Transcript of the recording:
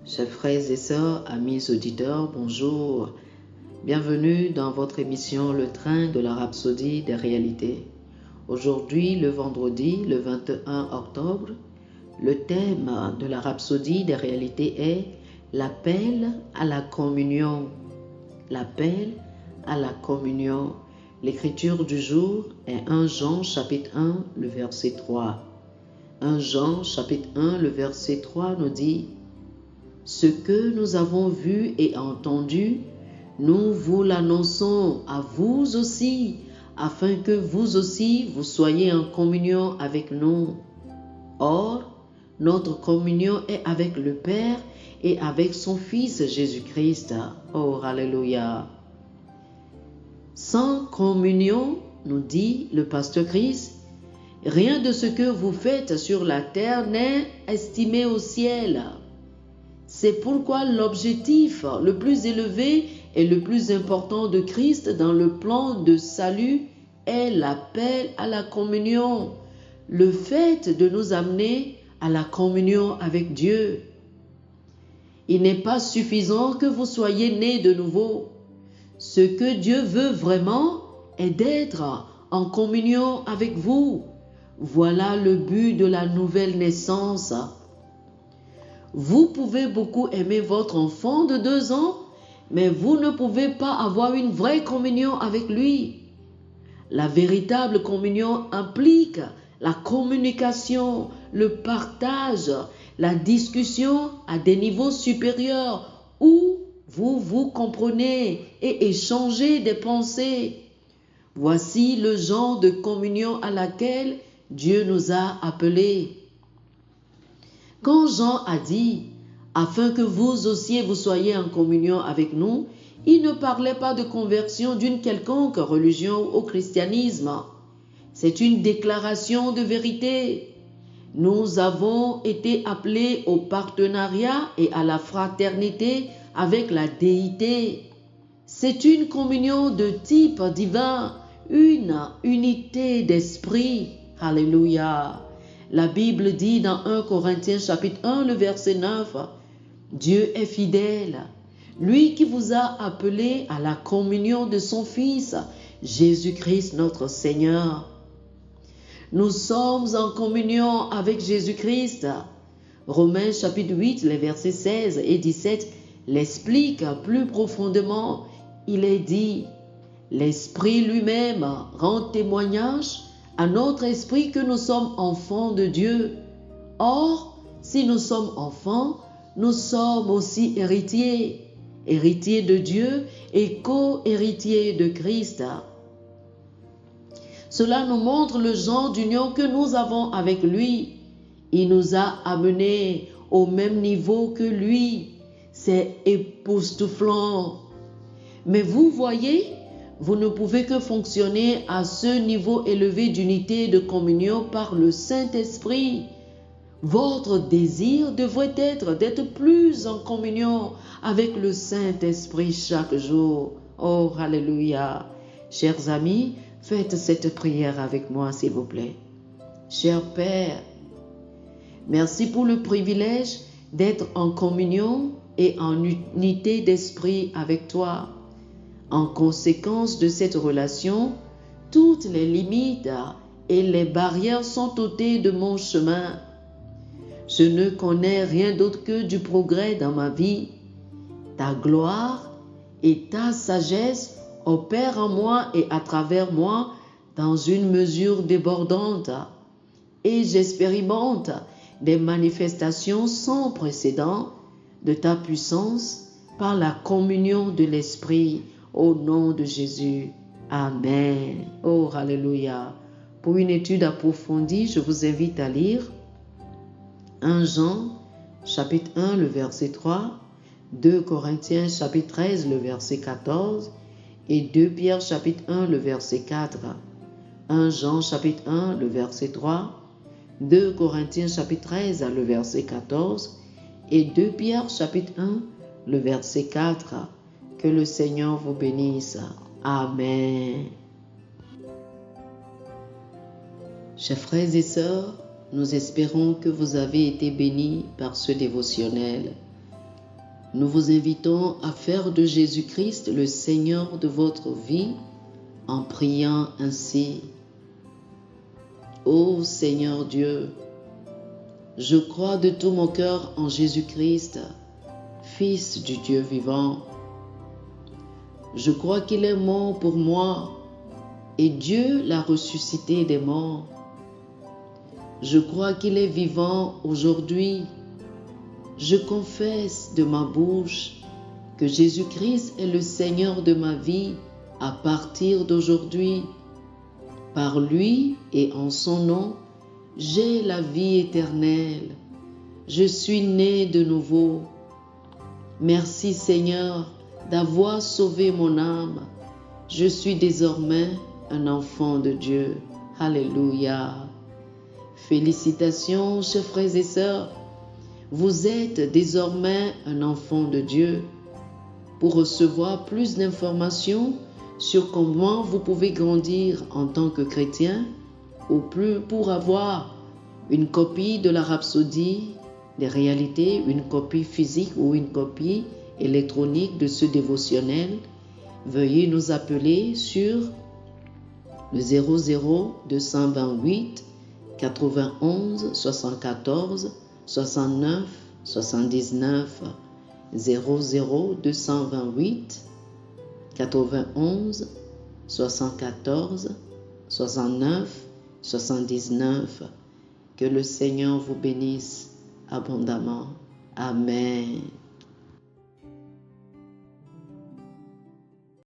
Chers frères et sœurs, amis auditeurs, bonjour. Bienvenue dans votre émission Le Train de la Rhapsodie des réalités. Aujourd'hui, le vendredi, le 21 octobre, le thème de la Rhapsodie des réalités est l'appel à la communion. L'appel à la communion. L'écriture du jour est 1 Jean chapitre 1, le verset 3. 1 Jean chapitre 1, le verset 3 nous dit: ce que nous avons vu et entendu, nous vous l'annonçons à vous aussi, afin que vous aussi vous soyez en communion avec nous. Or, notre communion est avec le Père et avec son Fils Jésus-Christ. Oh, alléluia! Sans communion, nous dit le pasteur Christ, rien de ce que vous faites sur la terre n'est estimé au ciel. C'est pourquoi l'objectif le plus élevé et le plus important de Christ dans le plan de salut est l'appel à la communion, le fait de nous amener à la communion avec Dieu. Il n'est pas suffisant que vous soyez nés de nouveau. Ce que Dieu veut vraiment est d'être en communion avec vous. Voilà le but de la nouvelle naissance. Vous pouvez beaucoup aimer votre enfant de 2 ans, mais vous ne pouvez pas avoir une vraie communion avec lui. La véritable communion implique la communication, le partage, la discussion à des niveaux supérieurs où vous vous comprenez et échangez des pensées. Voici le genre de communion à laquelle Dieu nous a appelés. Quand Jean a dit « afin que vous aussi vous soyez en communion avec nous », il ne parlait pas de conversion d'une quelconque religion au christianisme. C'est une déclaration de vérité. Nous avons été appelés au partenariat et à la fraternité avec la déité. C'est une communion de type divin, une unité d'esprit. Alléluia. La Bible dit dans 1 Corinthiens chapitre 1, le verset 9, « Dieu est fidèle, lui qui vous a appelé à la communion de son Fils, Jésus-Christ notre Seigneur. » Nous sommes en communion avec Jésus-Christ. Romains chapitre 8, les versets 16 et 17 l'expliquent plus profondément. Il est dit, « L'Esprit lui-même rend témoignage à notre esprit que nous sommes enfants de Dieu. Or, si nous sommes enfants, nous sommes aussi héritiers, héritiers de Dieu et co-héritiers de Christ. » Cela nous montre le genre d'union que nous avons avec lui. Il nous a amenés au même niveau que lui. C'est époustouflant. Mais vous voyez, vous ne pouvez que fonctionner à ce niveau élevé d'unité de communion par le Saint-Esprit. Votre désir devrait être d'être plus en communion avec le Saint-Esprit chaque jour. Oh, alléluia. Chers amis, faites cette prière avec moi, s'il vous plaît. Cher Père, merci pour le privilège d'être en communion et en unité d'esprit avec toi. En conséquence de cette relation, toutes les limites et les barrières sont ôtées de mon chemin. Je ne connais rien d'autre que du progrès dans ma vie. Ta gloire et ta sagesse opèrent en moi et à travers moi dans une mesure débordante. Et j'expérimente des manifestations sans précédent de ta puissance par la communion de l'Esprit. Au nom de Jésus. Amen. Oh, alléluia. Pour une étude approfondie, je vous invite à lire 1 Jean, chapitre 1, le verset 3, 2 Corinthiens, chapitre 13, le verset 14, et 2 Pierre, chapitre 1, le verset 4. 1 Jean, chapitre 1, le verset 3, 2 Corinthiens, chapitre 13, le verset 14, et 2 Pierre, chapitre 1, le verset 4. Que le Seigneur vous bénisse. Amen. Chers frères et sœurs, nous espérons que vous avez été bénis par ce dévotionnel. Nous vous invitons à faire de Jésus-Christ le Seigneur de votre vie en priant ainsi. Ô Seigneur Dieu, je crois de tout mon cœur en Jésus-Christ, Fils du Dieu vivant. Je crois qu'il est mort pour moi et Dieu l'a ressuscité des morts. Je crois qu'il est vivant aujourd'hui. Je confesse de ma bouche que Jésus-Christ est le Seigneur de ma vie à partir d'aujourd'hui. Par lui et en son nom, j'ai la vie éternelle. Je suis né de nouveau. Merci Seigneur d'avoir sauvé mon âme. Je suis désormais un enfant de Dieu. Alléluia. Félicitations, chers frères et sœurs. Vous êtes désormais un enfant de Dieu. Pour recevoir plus d'informations sur comment vous pouvez grandir en tant que chrétien, ou plus pour avoir une copie de la Rhapsodie des réalités, une copie physique ou une copie électronique de ce dévotionnel, veuillez nous appeler sur le 00 228 91 74 69 79 00 228 91 74 69 79. Que le Seigneur vous bénisse abondamment. Amen.